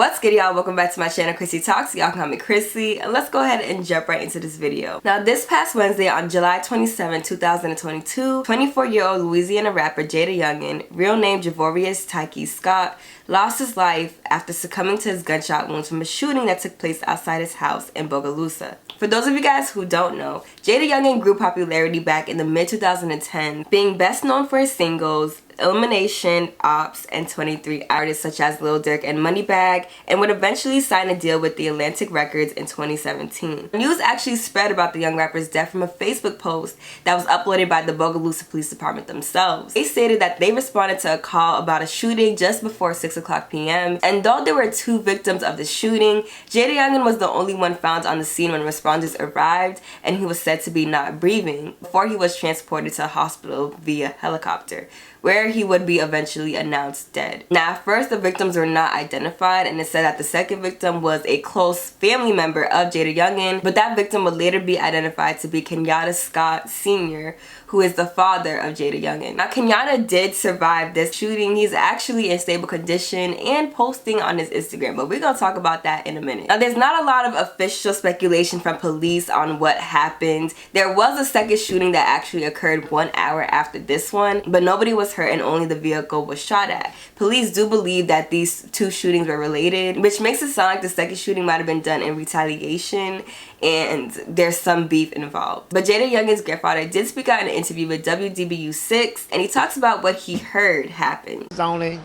What's good, y'all? Welcome back to my channel, Chrissyy Talks. Y'all can call me Chrissyy, and let's go ahead and jump right into this video. Now, this past Wednesday on July 27, 2022, 24-year-old Louisiana rapper Jaydayoungan, real name Javorius Tykies Scott, lost his life after succumbing to his gunshot wounds from a shooting that took place outside his house in Bogalusa. For those of you guys who don't know, Jaydayoungan grew popularity back in the mid-2010s, being best known for his singles Elimination, Ops, and 23 artists such as Lil Durk and Moneybagg, and would eventually sign a deal with the Atlantic Records in 2017. News actually spread about the young rapper's death from a Facebook post that was uploaded by the Bogalusa Police Department themselves. They stated that they responded to a call about a shooting just before 6:00 p.m. and though there were two victims of the shooting, Jaydayoungan was the only one found on the scene when responders arrived, and he was said to be not breathing before he was transported to a hospital via helicopter, where he would be eventually announced dead. Now, at first the victims were not identified, and it said that the second victim was a close family member of Jaydayoungan, but that victim would later be identified to be Kenyatta Scott Sr, who is the father of Jaydayoungan. Now, Kenyatta did survive this shooting. He's actually in stable condition and posting on his Instagram, but we're gonna talk about that in a minute. Now, there's not a lot of official speculation from police on what happened. There was a second shooting that actually occurred 1 hour after this one, but nobody was hurt and only the vehicle was shot at. Police do believe that these two shootings were related, which makes it sound like the second shooting might have been done in retaliation and there's some beef involved. But Jaydayoungan's grandfather did speak out in an interview with WDBU6, and he talks about what he heard happen. It's only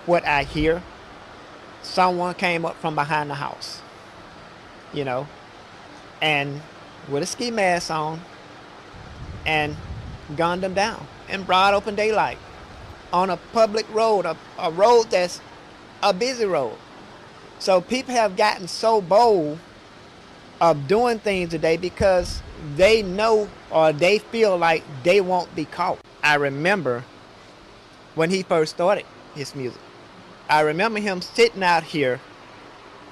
what I hear. Someone came up from behind the house, you know, and with a ski mask on and gunned them down in broad open daylight on a public road, a road that's a busy road. So people have gotten so bold of doing things today because they know or they feel like they won't be caught. I remember when he first started his music. I remember him sitting out here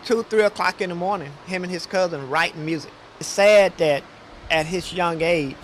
2, 3 o'clock in the morning, him and his cousin writing music. It's sad that at his young age,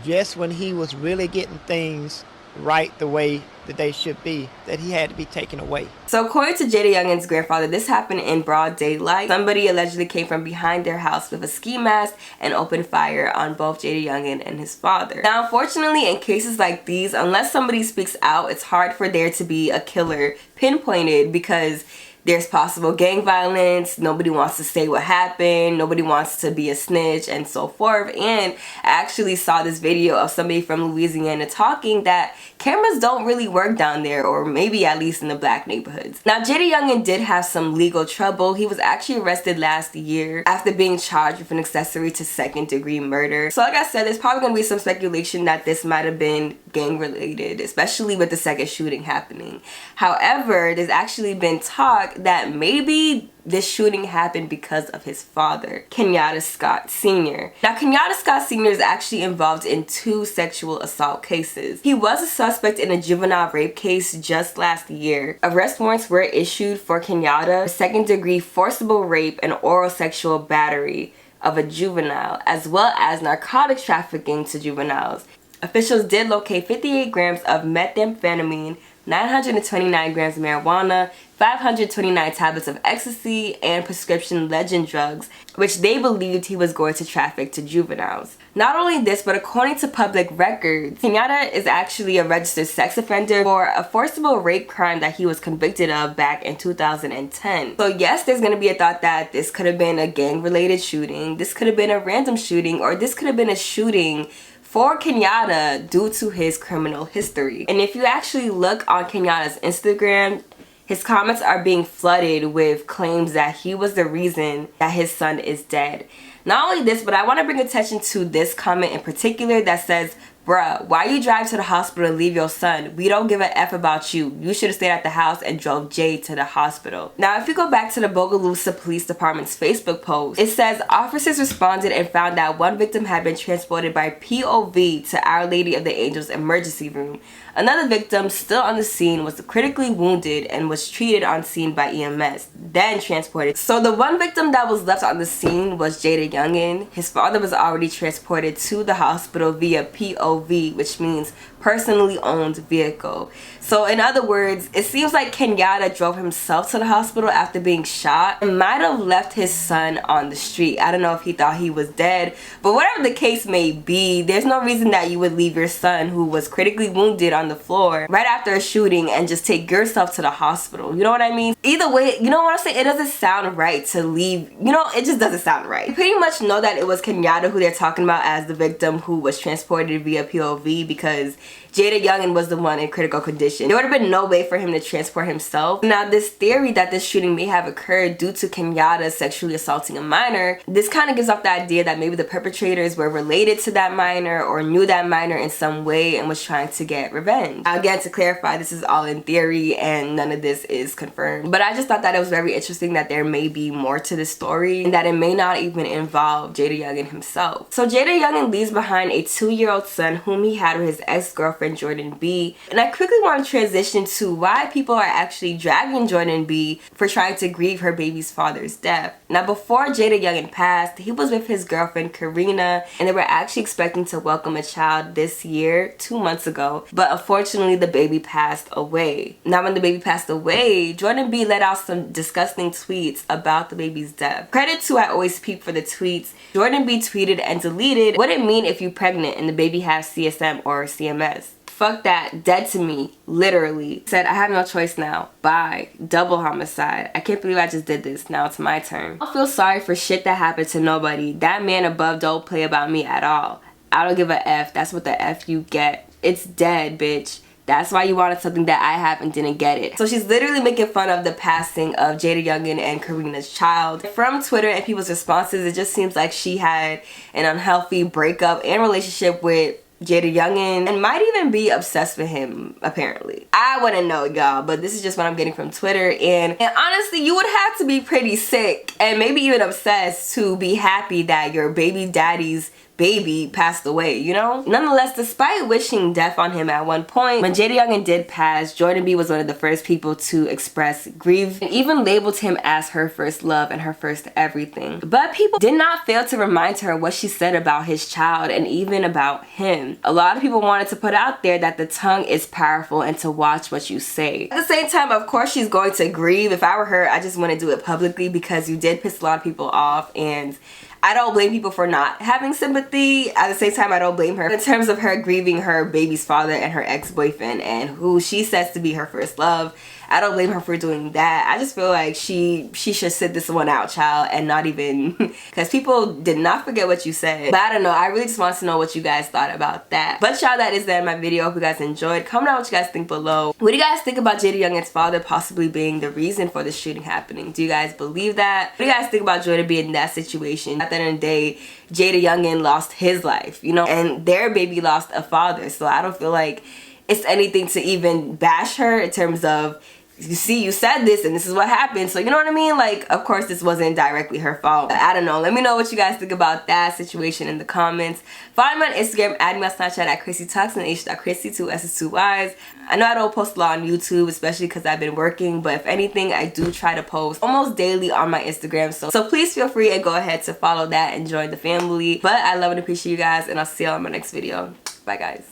just when he was really getting things right the way that they should be, that he had to be taken away. So according to Jaydayoungan's grandfather, this happened in broad daylight. Somebody allegedly came from behind their house with a ski mask and opened fire on both Jaydayoungan and his father. Now, unfortunately, in cases like these, unless somebody speaks out, it's hard for there to be a killer pinpointed because there's possible gang violence, nobody wants to say what happened, nobody wants to be a snitch, and so forth. And I actually saw this video of somebody from Louisiana talking that cameras don't really work down there, or maybe at least in the black neighborhoods. Now, Jaydayoungan did have some legal trouble. He was actually arrested last year after being charged with an accessory to second-degree murder. So like I said, there's probably going to be some speculation that this might have been gang-related, especially with the second shooting happening. However, there's actually been talk that maybe this shooting happened because of his father, Kenyatta Scott Sr. Now, Kenyatta Scott Sr. is actually involved in 2 sexual assault cases. He was a suspect in a juvenile rape case just last year. Arrest warrants were issued for Kenyatta, second-degree forcible rape and oral sexual battery of a juvenile, as well as narcotics trafficking to juveniles. Officials did locate 58 grams of methamphetamine, 929 grams of marijuana, 529 tablets of ecstasy, and prescription legend drugs, which they believed he was going to traffic to juveniles. Not only this, but according to public records, Kenyatta is actually a registered sex offender for a forcible rape crime that he was convicted of back in 2010. So yes, there's going to be a thought that this could have been a gang-related shooting, this could have been a random shooting, or this could have been a shooting for Kenyatta due to his criminal history. And if you actually look on Kenyatta's Instagram, his comments are being flooded with claims that he was the reason that his son is dead. Not only this, but I want to bring attention to this comment in particular that says, "Bruh, why you drive to the hospital and leave your son? We don't give a F about you. You should have stayed at the house and drove Jay to the hospital." Now, if you go back to the Bogalusa Police Department's Facebook post, it says officers responded and found that one victim had been transported by POV to Our Lady of the Angels emergency room. Another victim, still on the scene, was critically wounded and was treated on scene by EMS, then transported. So the one victim that was left on the scene was Jaydayoungan. His father was already transported to the hospital via POV, which means personally owned vehicle. So in other words, it seems like Kenyatta drove himself to the hospital after being shot and might have left his son on the street. I don't know if he thought he was dead, but whatever the case may be, there's no reason that you would leave your son who was critically wounded on the floor right after a shooting and just take yourself to the hospital. You know what I mean? Either way, you know what I'm saying? It doesn't sound right to leave, you know, it just doesn't sound right. You pretty much know that it was Kenyatta who they're talking about as the victim who was transported via POV because Jaydayoungan was the one in critical condition. There would have been no way for him to transport himself. Now, this theory that this shooting may have occurred due to Kenyatta sexually assaulting a minor, this kind of gives off the idea that maybe the perpetrators were related to that minor or knew that minor in some way and was trying to get revenge. Now, again, to clarify, this is all in theory and none of this is confirmed. But I just thought that it was very interesting that there may be more to this story and that it may not even involve Jaydayoungan himself. So Jaydayoungan leaves behind a 2-year-old son whom he had with his ex-girlfriend Jordan B. And I quickly want to transition to why people are actually dragging Jordan B for trying to grieve her baby's father's death. Now, before Jaydayoungan passed, he was with his girlfriend Karina and they were actually expecting to welcome a child this year, 2 months ago, but unfortunately the baby passed away. Now, when the baby passed away, Jordan B let out some disgusting tweets about the baby's death. Credit to I Always Peep for the tweets. Jordan B tweeted and deleted, "What it mean if you pregnant and the baby has CSM or CMS? Fuck that, dead to me, literally. Said, I have no choice now. Bye. Double homicide. I can't believe I just did this. Now it's my turn. I feel sorry for shit that happened to nobody. That man above don't play about me at all. I don't give a F. That's what the F you get. It's dead, bitch. That's why you wanted something that I have and didn't get it." So she's literally making fun of the passing of Jaydayoungan and Karina's child. From Twitter and people's responses, it just seems like she had an unhealthy breakup and relationship with Jaydayoungan and might even be obsessed with him, apparently. I wouldn't know, y'all, but this is just what I'm getting from Twitter. And honestly, you would have to be pretty sick and maybe even obsessed to be happy that your baby daddy's baby passed away, you know? Nonetheless, despite wishing death on him at one point, when Jaydayoungan did pass, Jordan B was one of the first people to express grief and even labeled him as her first love and her first everything. But people did not fail to remind her what she said about his child and even about him. A lot of people wanted to put out there that the tongue is powerful and to watch what you say. At the same time, of course, she's going to grieve. If I were her, I just wouldn't do it publicly because you did piss a lot of people off, and I don't blame people for not having sympathy. At the same time, I don't blame her in terms of her grieving her baby's father and her ex-boyfriend and who she says to be her first love. I don't blame her for doing that. I just feel like she should sit this one out, child, and not even, because people did not forget what you said. But I don't know, I really just want to know what you guys thought about that. But y'all, that is that in my video. Hope you guys enjoyed. Comment down what you guys think below. What do you guys think about Jaydayoungan's father possibly being the reason for the shooting happening? Do you guys believe that? What do you guys think about Jordan being in that situation? At the end of the day, Jaydayoungan lost his life, you know, and their baby lost a father. So I don't feel like it's anything to even bash her in terms of, you see, you said this and this is what happened. So you know what I mean? Like, of course this wasn't directly her fault. I don't know. Let me know what you guys think about that situation in the comments. Follow me on Instagram, add me on Snapchat at Chrissyy Talks and H.Chrissyy, 2 S's 2 Y's. I know I don't post a lot on YouTube, especially because I've been working, but if anything, I do try to post almost daily on my Instagram. So please feel free and go ahead to follow that and join the family. But I love and appreciate you guys, and I'll see y'all in my next video. Bye, guys.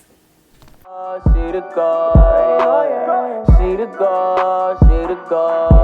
She the God, she the God.